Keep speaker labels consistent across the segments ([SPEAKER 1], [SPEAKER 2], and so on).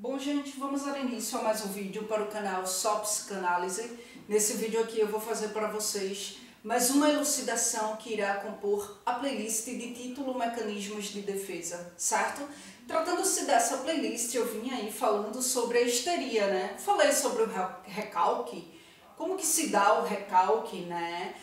[SPEAKER 1] Bom, gente, vamos dar início a mais um vídeo para o canal Só Psicanálise. Nesse vídeo aqui eu vou fazer para vocês mais uma elucidação que irá compor a playlist de título Mecanismos de Defesa, certo? Tratando-se dessa playlist, eu vim aí falando sobre a histeria, né? Falei sobre o recalque, como que se dá o recalque, né?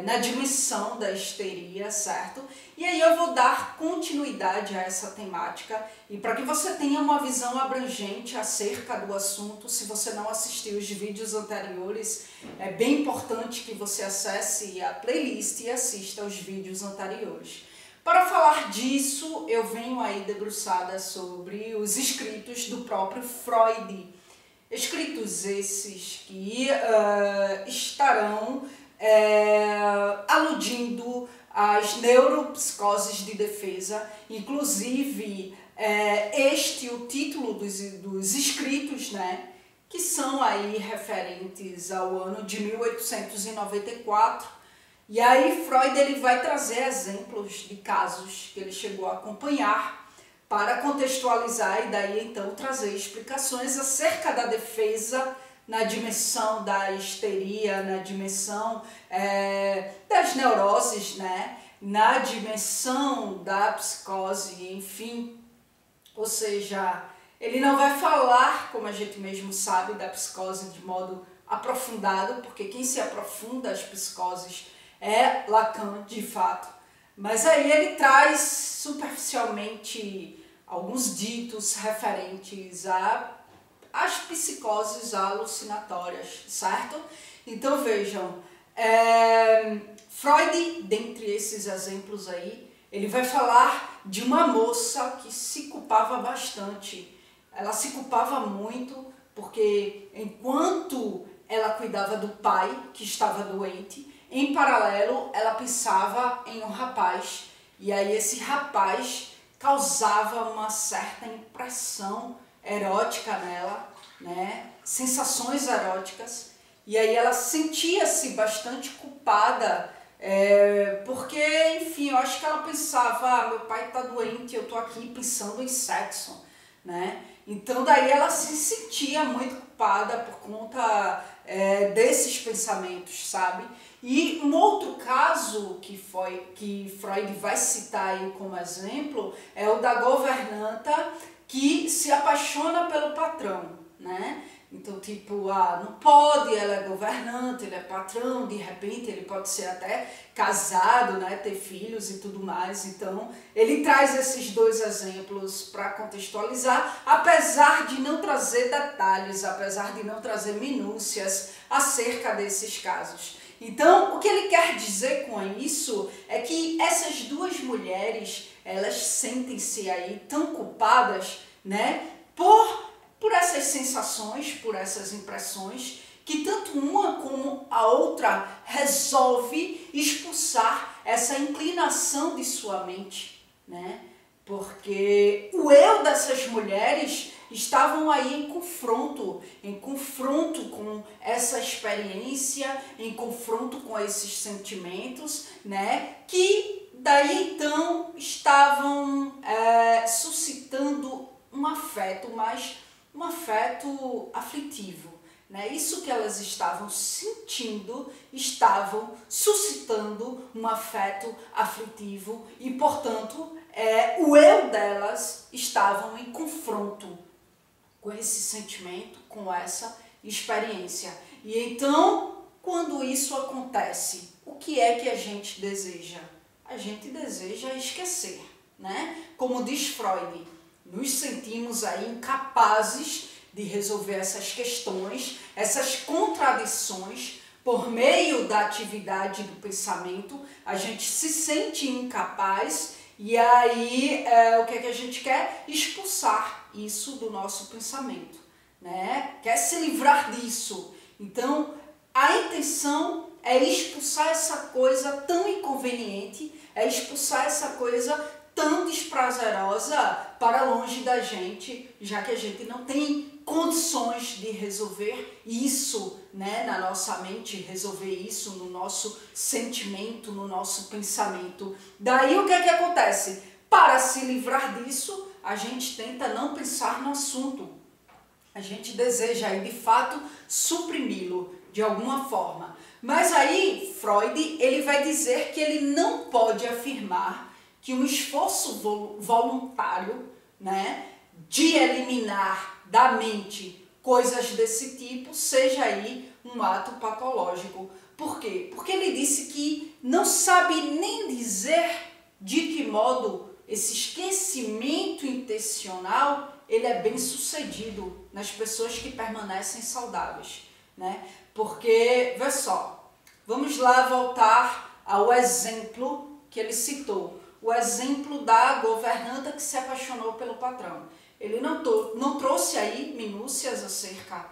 [SPEAKER 1] Na dimensão da histeria, certo? E aí eu vou dar continuidade a essa temática e para que você tenha uma visão abrangente acerca do assunto, se você não assistiu os vídeos anteriores, é bem importante que você acesse a playlist e assista os vídeos anteriores. Para falar disso, eu venho aí debruçada sobre os escritos do próprio Freud. Escritos esses que estarão aludindo às neuropsicoses de defesa, inclusive o título dos escritos, né, que são aí referentes ao ano de 1894, e aí Freud ele vai trazer exemplos de casos que ele chegou a acompanhar para contextualizar e daí então trazer explicações acerca da defesa na dimensão da histeria, na dimensão das neuroses, né? Na dimensão da psicose, enfim. Ou seja, ele não vai falar, como a gente mesmo sabe, da psicose de modo aprofundado, porque quem se aprofunda às psicoses é Lacan, de fato. Mas aí ele traz superficialmente alguns ditos referentes às psicoses alucinatórias, certo? Então vejam, Freud, dentre esses exemplos aí, ele vai falar de uma moça que se culpava bastante. Ela se culpava muito porque enquanto ela cuidava do pai, que estava doente, em paralelo ela pensava em um rapaz. E aí esse rapaz causava uma certa impressão erótica nela, né? Sensações eróticas, e aí ela sentia-se bastante culpada, porque, enfim, eu acho que ela pensava, meu pai está doente, eu estou aqui pensando em sexo, né? Então daí ela se sentia muito culpada por conta desses pensamentos, sabe? E um outro caso que Freud vai citar aí como exemplo é o da governanta que se apaixona pelo patrão, né? Então, tipo, não pode, ela é governanta, ele é patrão, de repente ele pode ser até casado, né? Ter filhos e tudo mais. Então, ele traz esses dois exemplos para contextualizar, apesar de não trazer detalhes, apesar de não trazer minúcias acerca desses casos. Então, o que ele quer dizer com isso é que essas duas mulheres, elas sentem-se aí tão culpadas, né, por essas sensações, por essas impressões, que tanto uma como a outra resolve expulsar essa inclinação de sua mente, né? Porque o eu dessas mulheres estavam aí em confronto com essa experiência, em confronto com esses sentimentos, né? Que daí então estavam suscitando um afeto, mas um afeto aflitivo, né? Isso que elas estavam sentindo, estavam suscitando um afeto aflitivo e, portanto, o eu delas estavam em confronto com esse sentimento, com essa experiência. E então, quando isso acontece, o que é que a gente deseja? A gente deseja esquecer, né? Como diz Freud, nos sentimos aí incapazes de resolver essas questões, essas contradições, por meio da atividade do pensamento, a gente se sente incapaz e aí o que é que a gente quer? Expulsar isso do nosso pensamento, né? Quer se livrar disso. Então, a intenção é expulsar essa coisa tão inconveniente, é expulsar essa coisa tão desprazerosa para longe da gente, já que a gente não tem condições de resolver isso, né, na nossa mente, resolver isso no nosso sentimento, no nosso pensamento. Daí o que é que acontece? Para se livrar disso, a gente tenta não pensar no assunto. A gente deseja aí, de fato, suprimi-lo de alguma forma. Mas aí, Freud, ele vai dizer que ele não pode afirmar que um esforço voluntário, né, de eliminar da mente coisas desse tipo seja aí um ato patológico. Por quê? Porque ele disse que não sabe nem dizer de que modo esse esquecimento intencional ele é bem sucedido nas pessoas que permanecem saudáveis, né? Porque, vê só, vamos lá voltar ao exemplo que ele citou, o exemplo da governanta que se apaixonou pelo patrão. Ele não trouxe aí minúcias acerca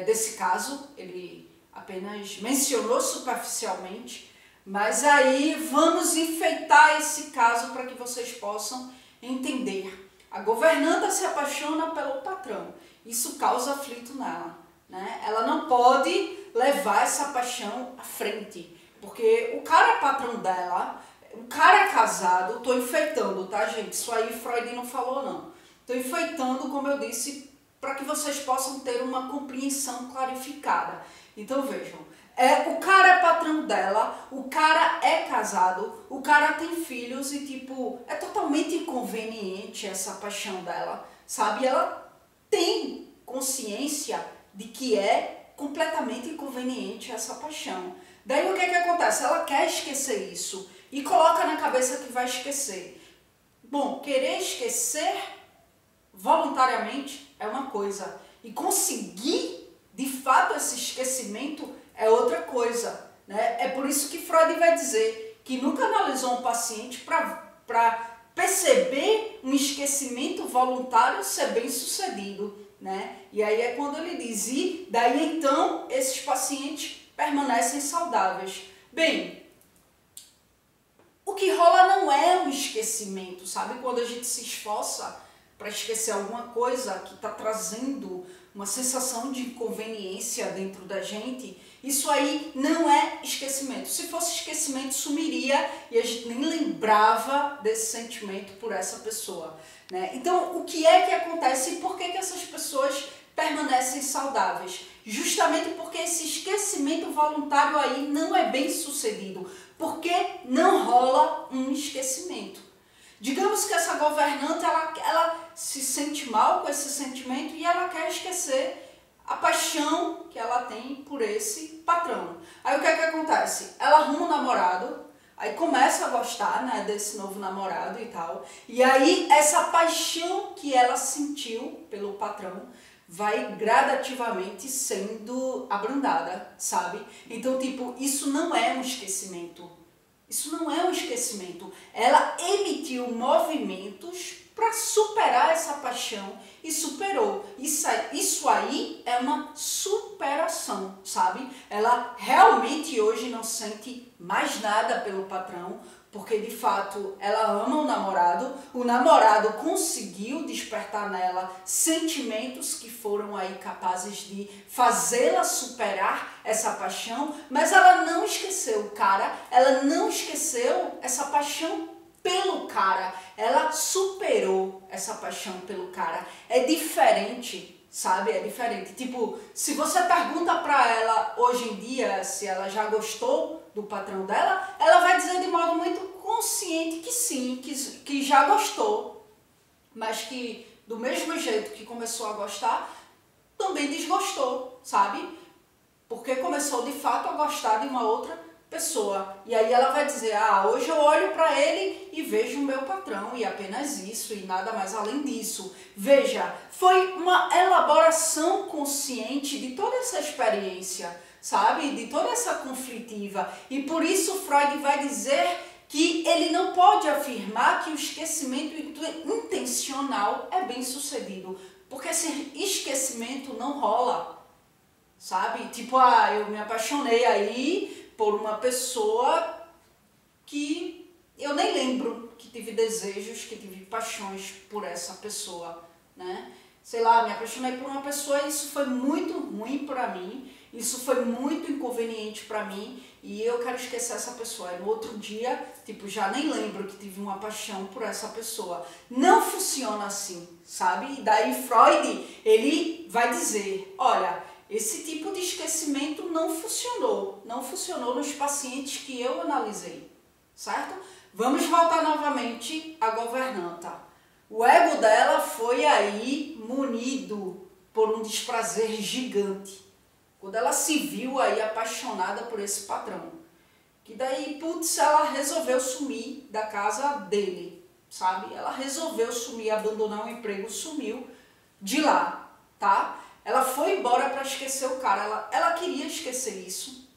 [SPEAKER 1] desse caso, ele apenas mencionou superficialmente, mas aí vamos enfeitar esse caso para que vocês possam entender. A governanta se apaixona pelo patrão, isso causa aflito nela, né? Ela não pode levar essa paixão à frente, porque o cara é patrão dela, o cara é casado, estou enfeitando, tá, gente? Isso aí Freud não falou, não. Estou enfeitando, como eu disse, para que vocês possam ter uma compreensão clarificada. Então vejam, o cara é patrão dela, o cara é casado, o cara tem filhos e tipo, é totalmente inconveniente essa paixão dela, sabe? Ela tem consciência de que é completamente inconveniente essa paixão. Daí o que acontece? Ela quer esquecer isso e coloca na cabeça que vai esquecer. Bom, querer esquecer voluntariamente é uma coisa e conseguir de fato esse esquecimento é outra coisa, né? É por isso que Freud vai dizer que nunca analisou um paciente para perceber um esquecimento voluntário ser bem sucedido, né? E aí é quando ele diz, e daí então esses pacientes permanecem saudáveis. Bem, o que rola não é um esquecimento, sabe? Quando a gente se esforça para esquecer alguma coisa que está trazendo uma sensação de inconveniência dentro da gente, isso aí não é esquecimento. Se fosse esquecimento, sumiria e a gente nem lembrava desse sentimento por essa pessoa, né? Então, o que é que acontece e por que essas pessoas permanecem saudáveis? Justamente porque esse esquecimento voluntário aí não é bem sucedido, porque não rola um esquecimento. Digamos que essa governanta, ela se sente mal com esse sentimento e ela quer esquecer a paixão que ela tem por esse patrão. Aí o que acontece? Ela arruma um namorado, aí começa a gostar, né, desse novo namorado e tal, e aí essa paixão que ela sentiu pelo patrão vai gradativamente sendo abrandada, sabe? Então, tipo, isso não é um esquecimento. Isso não é um esquecimento. Ela emitiu movimentos para superar essa paixão e superou. Isso aí é uma superação, sabe? Ela realmente hoje não sente mais nada pelo patrão, porque de fato ela ama o namorado conseguiu despertar nela sentimentos que foram aí capazes de fazê-la superar essa paixão, mas ela não esqueceu o cara, ela não esqueceu essa paixão pelo cara, ela superou essa paixão pelo cara. É diferente, sabe? É diferente. Tipo, se você pergunta pra ela hoje em dia se ela já gostou do patrão dela, ela vai dizer de modo muito consciente que sim, que já gostou, mas que do mesmo jeito que começou a gostar, também desgostou, sabe? Porque começou de fato a gostar de uma outra pessoa. E aí ela vai dizer, hoje eu olho para ele e vejo o meu patrão e apenas isso e nada mais além disso. Veja, foi uma elaboração consciente de toda essa experiência, sabe? De toda essa conflitiva. E por isso Freud vai dizer que ele não pode afirmar que o esquecimento intencional é bem sucedido. Porque esse esquecimento não rola, sabe? Tipo, eu me apaixonei aí por uma pessoa que eu nem lembro que tive desejos, que tive paixões por essa pessoa, né? Sei lá, me apaixonei por uma pessoa e isso foi muito ruim para mim isso foi muito inconveniente para mim e eu quero esquecer essa pessoa. E no outro dia, tipo, já nem lembro que tive uma paixão por essa pessoa. Não funciona assim, sabe? E daí Freud, ele vai dizer, olha, esse tipo de esquecimento não funcionou nos pacientes que eu analisei, certo? Vamos voltar novamente à governanta. O ego dela foi aí munido por um desprazer gigante. Quando ela se viu aí apaixonada por esse patrão. Que daí, putz, ela resolveu sumir da casa dele, sabe? Ela resolveu sumir, abandonar o emprego, sumiu de lá, tá? Ela foi embora para esquecer o cara, ela queria esquecer isso.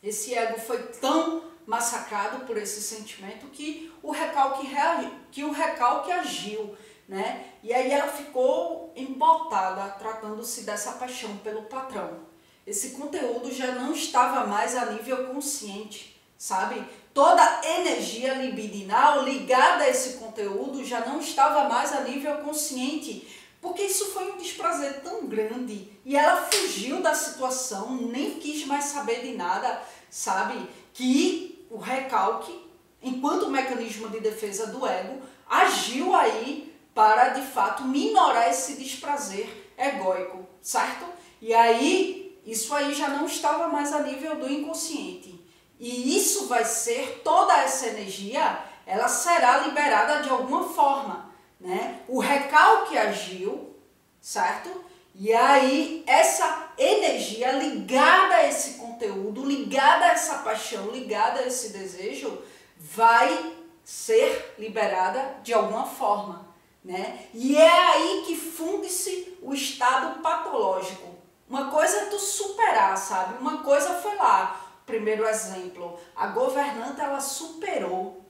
[SPEAKER 1] Esse ego foi tão massacrado por esse sentimento que o recalque agiu, né? E aí ela ficou embotada, tratando-se dessa paixão pelo patrão. Esse conteúdo já não estava mais a nível consciente, sabe? Toda energia libidinal ligada a esse conteúdo já não estava mais a nível consciente, porque isso foi um desprazer tão grande e ela fugiu da situação, nem quis mais saber de nada, sabe? Que o recalque, enquanto mecanismo de defesa do ego, agiu aí para, de fato, minorar esse desprazer egóico, certo? E aí, isso aí já não estava mais a nível do inconsciente. E isso vai ser, toda essa energia, ela será liberada de alguma forma, né? O recalque agiu, certo? E aí, essa energia ligada a esse conteúdo, ligada a essa paixão, ligada a esse desejo, vai ser liberada de alguma forma, né? E é aí que funde-se o estado patológico. Uma coisa é tu superar, sabe? Uma coisa foi lá, primeiro exemplo, a governanta, ela superou,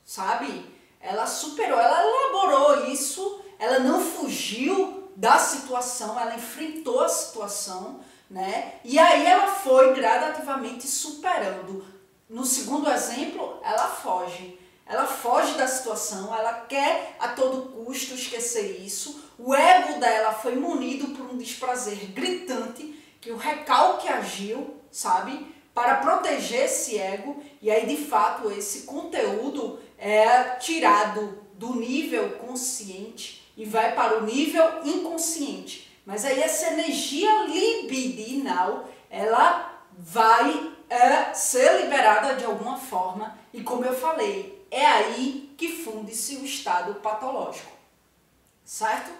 [SPEAKER 1] sabe? Ela superou, ela elaborou isso, ela não fugiu da situação, ela enfrentou a situação, né? E aí ela foi gradativamente superando. No segundo exemplo, ela foge da situação, ela quer a todo custo esquecer isso. O ego dela foi munido por um desprazer gritante, que o recalque agiu, sabe? Para proteger esse ego, e aí de fato esse conteúdo é tirado do nível consciente e vai para o nível inconsciente. Mas aí essa energia libidinal, ela vai ser liberada de alguma forma, e como eu falei, é aí que funde-se o estado patológico, certo?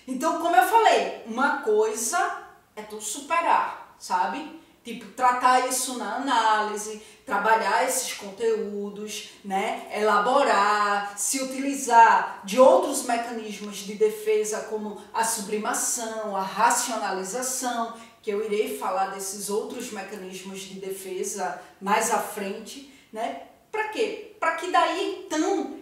[SPEAKER 1] Então, como eu falei, uma coisa é tu superar, sabe? Tipo, tratar isso na análise, trabalhar esses conteúdos, né? Elaborar, se utilizar de outros mecanismos de defesa, como a sublimação, a racionalização, que eu irei falar desses outros mecanismos de defesa mais à frente, né? Para quê? Para que daí, então,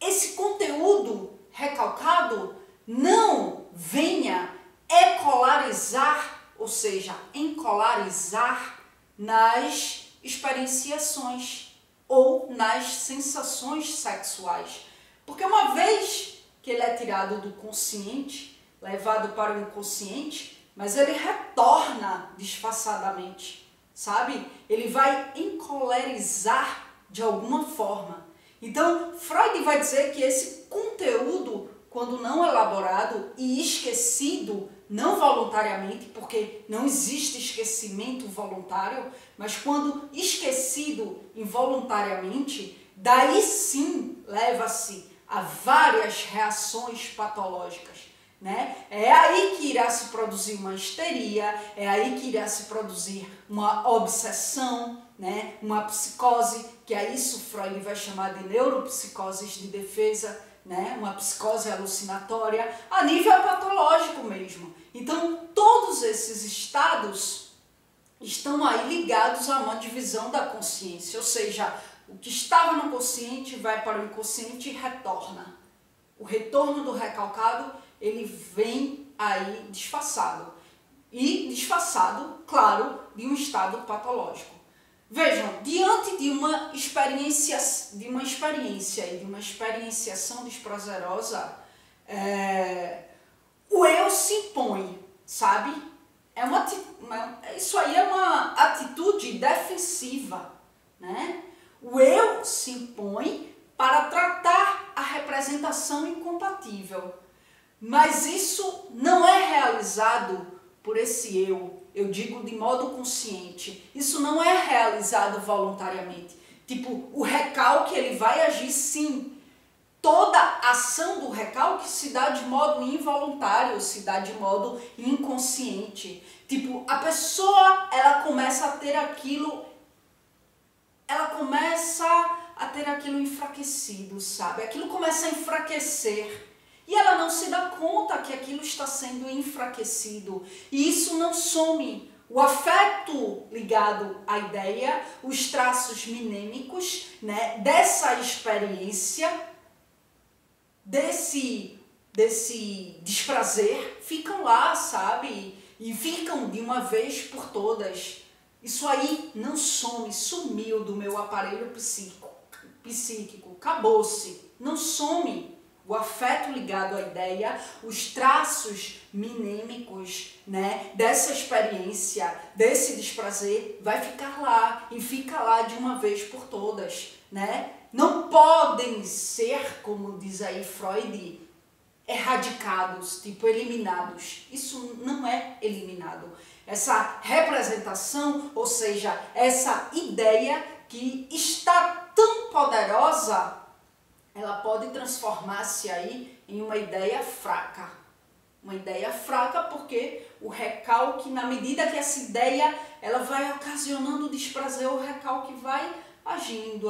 [SPEAKER 1] esse conteúdo recalcado não venha ecolarizar, ou seja, encolarizar nas experienciações ou nas sensações sexuais. Porque uma vez que ele é tirado do consciente, levado para o inconsciente, mas ele retorna disfarçadamente, sabe? Ele vai encolarizar de alguma forma. Então, Freud vai dizer que esse conteúdo, quando não elaborado e esquecido, não voluntariamente, porque não existe esquecimento voluntário, mas quando esquecido involuntariamente, daí sim leva-se a várias reações patológicas, né? É aí que irá se produzir uma histeria, é aí que irá se produzir uma obsessão, né? Uma psicose, que é isso Freud vai chamar de neuropsicoses de defesa, né? Uma psicose alucinatória, a nível patológico mesmo. Então, todos esses estados estão aí ligados a uma divisão da consciência, ou seja, o que estava no consciente vai para o inconsciente e retorna. O retorno do recalcado, ele vem aí disfarçado. E disfarçado, claro, de um estado patológico. Vejam, diante de uma experienciação desprazerosa, o eu se impõe, sabe? isso aí é uma atitude defensiva, né? O eu se impõe para tratar a representação incompatível, mas isso não é realizado por esse eu digo de modo consciente, isso não é realizado voluntariamente. Tipo, o recalque ele vai agir sim. Toda ação do recalque se dá de modo involuntário, se dá de modo inconsciente. Tipo, a pessoa, ela começa a ter aquilo enfraquecido, sabe? Aquilo começa a enfraquecer. E ela não se dá conta que aquilo está sendo enfraquecido. E isso não some. O afeto ligado à ideia, os traços minêmicos, né, dessa experiência, desse desprazer, ficam lá, sabe? E ficam de uma vez por todas. Isso aí não some, sumiu do meu aparelho psíquico, acabou-se, não some. O afeto ligado à ideia, os traços minêmicos, né, dessa experiência, desse desprazer, vai ficar lá e fica lá de uma vez por todas, né? Não podem ser, como diz aí Freud, erradicados, tipo eliminados. Isso não é eliminado. Essa representação, ou seja, essa ideia que está tão poderosa, ela pode transformar-se aí em uma ideia fraca. Uma ideia fraca porque o recalque, na medida que essa ideia ela vai ocasionando desprazer, o recalque vai agindo,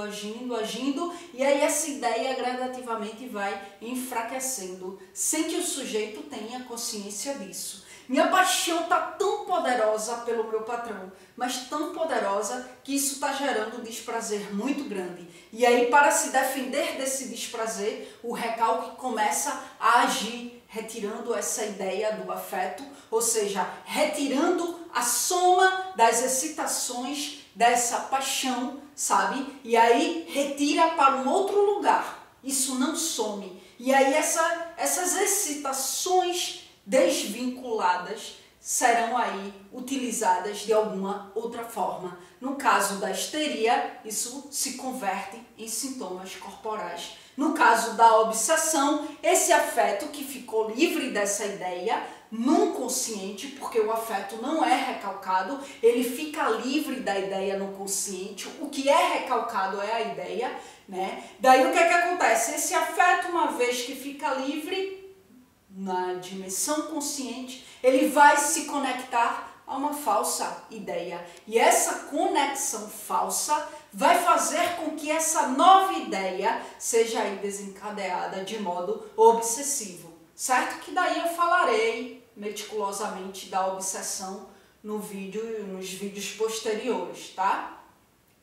[SPEAKER 1] e aí essa ideia gradativamente vai enfraquecendo, sem que o sujeito tenha consciência disso. Minha paixão está tão poderosa pelo meu patrão, mas tão poderosa que isso está gerando um desprazer muito grande. E aí, para se defender desse desprazer, o recalque começa a agir, retirando essa ideia do afeto, ou seja, retirando a soma das excitações dessa paixão, sabe? E aí retira para um outro lugar. Isso não some. E aí essas excitações desvinculadas serão aí utilizadas de alguma outra forma. No caso da histeria, isso se converte em sintomas corporais. No caso da obsessão, esse afeto que ficou livre dessa ideia, no consciente, porque o afeto não é recalcado, ele fica livre da ideia no consciente, o que é recalcado é a ideia, né? Daí o que é que acontece? Esse afeto, uma vez que fica livre, na dimensão consciente, ele vai se conectar a uma falsa ideia. E essa conexão falsa vai fazer com que essa nova ideia seja aí desencadeada de modo obsessivo. Certo? Que daí eu falarei meticulosamente da obsessão nos vídeos posteriores, tá?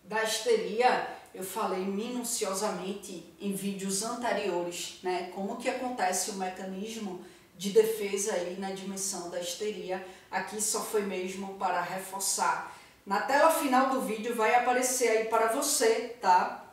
[SPEAKER 1] Da histeria eu falei minuciosamente em vídeos anteriores, né? Como que acontece o mecanismo de defesa aí na dimensão da histeria. Aqui só foi mesmo para reforçar. Na tela final do vídeo vai aparecer aí para você, tá?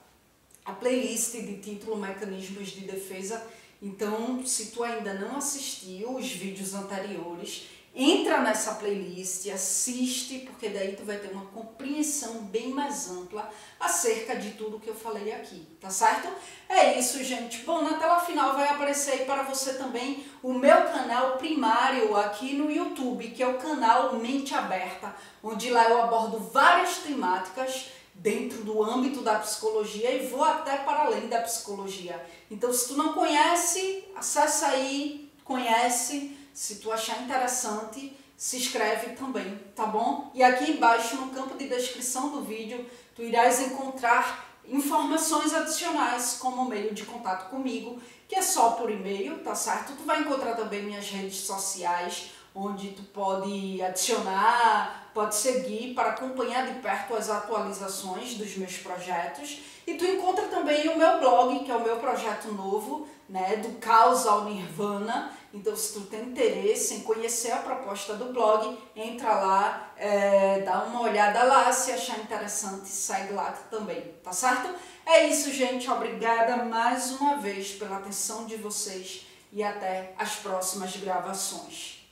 [SPEAKER 1] A playlist de título Mecanismos de Defesa. Então, se tu ainda não assistiu os vídeos anteriores, entra nessa playlist, assiste, porque daí tu vai ter uma compreensão bem mais ampla acerca de tudo que eu falei aqui, tá certo? É isso, gente. Bom, na tela final vai aparecer aí para você também o meu canal primário aqui no YouTube, que é o canal Mente Aberta, onde lá eu abordo várias temáticas dentro do âmbito da psicologia e vou até para além da psicologia. Então, se tu não conhece, acessa aí, conhece. Se tu achar interessante, se inscreve também, tá bom? E aqui embaixo, no campo de descrição do vídeo, tu irás encontrar informações adicionais como meio de contato comigo, que é só por e-mail, tá certo? Tu vai encontrar também minhas redes sociais, onde tu pode adicionar, pode seguir para acompanhar de perto as atualizações dos meus projetos. E tu encontra também o meu blog, que é o meu projeto novo, né, do Caos ao Nirvana. Então, se tu tem interesse em conhecer a proposta do blog, entra lá, dá uma olhada lá, se achar interessante, segue lá também, tá certo? É isso, gente. Obrigada mais uma vez pela atenção de vocês e até as próximas gravações.